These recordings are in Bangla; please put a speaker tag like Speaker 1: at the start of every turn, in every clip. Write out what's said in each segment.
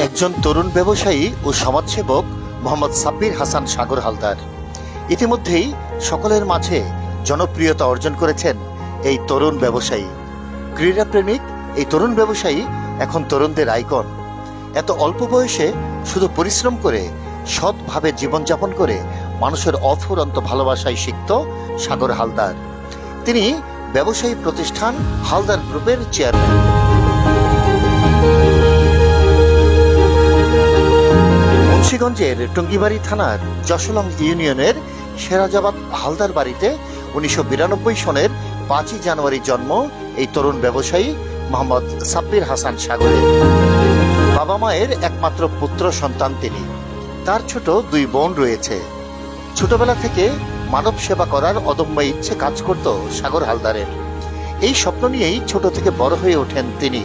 Speaker 1: একজন তরুণ ব্যবসায়ী ও সমাজসেবক মোহাম্মদ সাব্বির হাসান সাগর হালদার ইতিমধ্যেই সকলের মাঝে জনপ্রিয়তা অর্জন করেছেন এই তরুণ ব্যবসায়ী। ক্রীড়াপ্রেমিক এই তরুণ ব্যবসায়ী এখন তরুণদের আইকন। এত অল্প বয়সে শুধু পরিশ্রম করে সৎভাবে জীবনযাপন করে মানুষের অফুরন্ত ভালোবাসায় সিক্ত সাগর হালদার। তিনি ব্যবসায়ী প্রতিষ্ঠান হালদার গ্রুপের চেয়ারম্যান। মুন্সিগঞ্জের টঙ্গিবাড়ি থানার যশোলং ইউনিয়নের সেরাজাবাদ হালদার বাড়িতে 1992 সনের 5 জানুয়ারি জন্ম এই তরুণ ব্যবসায়ী মোহাম্মদ সাব্বির হাসান সাগরের। বাবা মায়ের একমাত্র পুত্র সন্তান তিনি। তার ছোট 2 বোন রয়েছে। ছোটবেলা থেকে মানব সেবা করার অদম্য ইচ্ছে কাজ করত সাগর হালদারের। এই স্বপ্ন নিয়েই ছোট থেকে বড় হয়ে ওঠেন তিনি।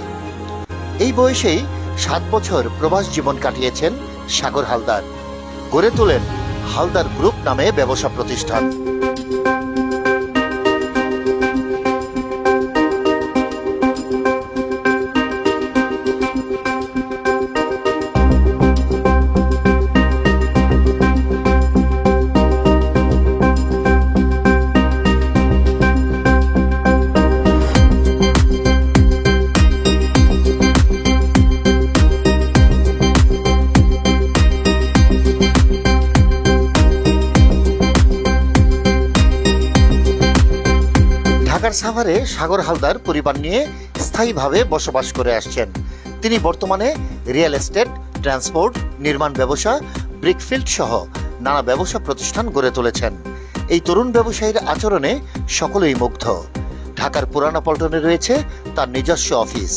Speaker 1: এই বয়সেই 7 বছর প্রবাস জীবন কাটিয়েছেন সাগর হালদার। গড়ে তোলেন হালদার গ্রুপ নামে ব্যবসা প্রতিষ্ঠান। ঢাকার সাভারে সাগর হালদার পরিবার নিয়ে স্থায়ীভাবে বসবাস করে আসছেন। তিনি বর্তমানে রিয়েল এস্টেট, ট্রান্সপোর্ট, নির্মাণ ব্যবসা, ব্রিকফিল্ড সহ নানা ব্যবসা প্রতিষ্ঠান গড়ে তুলেছেন। এই তরুণ ব্যবসায়ীর আচরণে সকলেই মুগ্ধ। ঢাকার পুরানা পল্টনে রয়েছে তার নিজস্ব অফিস,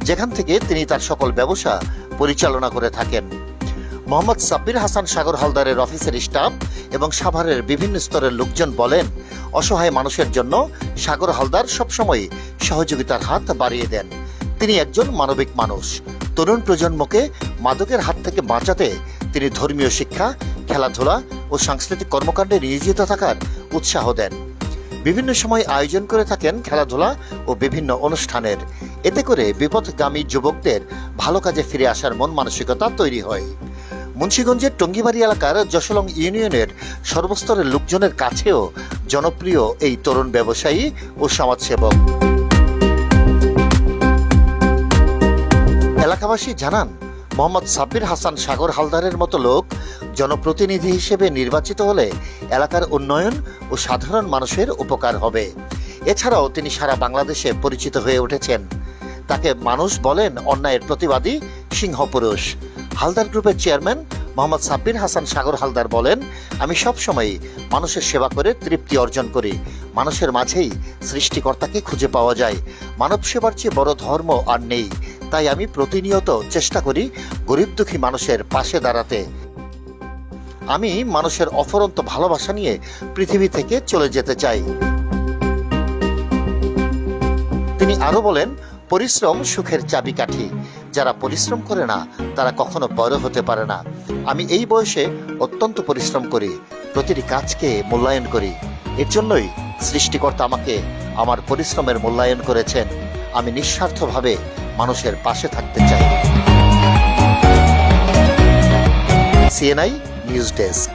Speaker 1: যেখান থেকে তিনি তার সকল ব্যবসা পরিচালনা করে থাকেন। মোহাম্মদ সাব্বির হাসান সাগর হালদারের অফিসের স্টাফ এবং সাভারের বিভিন্ন স্তরের লোকজন বলেন, অসহায় মানুষের জন্য সাগর হালদার সবসময় সহযোগিতার হাত বাড়িয়ে দেন। তিনি একজন মানবিক মানুষ। তরুণ প্রজন্মকে মাদকের হাত থেকে বাঁচাতে তিনি ধর্মীয় শিক্ষা, খেলাধুলা ও সাংস্কৃতিক কর্মকাণ্ডে নিয়োজিত থাকার উৎসাহ দেন। বিভিন্ন সময় আয়োজন করে থাকেন খেলাধুলা ও বিভিন্ন অনুষ্ঠানের। এতে করে বিপথগামী যুবকদের ভালো কাজে ফিরে আসার মন মানসিকতা তৈরি হয়। মুন্সিগঞ্জের টঙ্গিবাড়ি এলাকার যশোলং ইউনিয়নের সর্বস্তরের লোকজনের কাছেও জনপ্রিয় এই তরুণ ব্যবসায়ী ও সমাজসেবক। এলাকাবাসী জানান, মোহাম্মদ সাব্বির হাসান সাগর হালদারের মতো লোক জনপ্রতিনিধি হিসেবে নির্বাচিত হলে এলাকার উন্নয়ন ও সাধারণ মানুষের উপকার হবে। এছাড়াও তিনি সারা বাংলাদেশে পরিচিত হয়ে উঠেছেন। তাকে মানুষ বলেন অন্যায়ের প্রতিবাদী সিংহপুরুষ। হালদার গ্রুপের চেয়ারম্যান মোহাম্মদ সাব্বির হাসান সাগর হালদার বলেন, আমি সবসময় মানুষের সেবা করে তৃপ্তি অর্জন করি। মানুষের মাঝেই সৃষ্টিকর্তাকে খুঁজে পাওয়া যায়। মানব সেবার চেয়ে বড় ধর্ম আর নেই। তাই আমি প্রতিনিয়ত চেষ্টা করি গরিব দুঃখী মানুষের পাশে দাঁড়াতে। আমি মানুষের অফুরন্ত ভালোবাসা নিয়ে পৃথিবী থেকে চলে যেতে চাই। তিনি আরো বলেন, পরিশ্রম সুখের চাবিকাঠি। যারা পরিশ্রম করে না তারা কখনো বড় হতে পারে না। আমি এই বয়সে অত্যন্ত পরিশ্রম করি, প্রতিটি কাজকে মূল্যায়ন করি। এর জন্যই সৃষ্টিকর্তা আমাকে আমার পরিশ্রমের মূল্যায়ন করেছেন। আমি নিঃস্বার্থভাবে মানুষের পাশে থাকতে চাই। CNI news desk.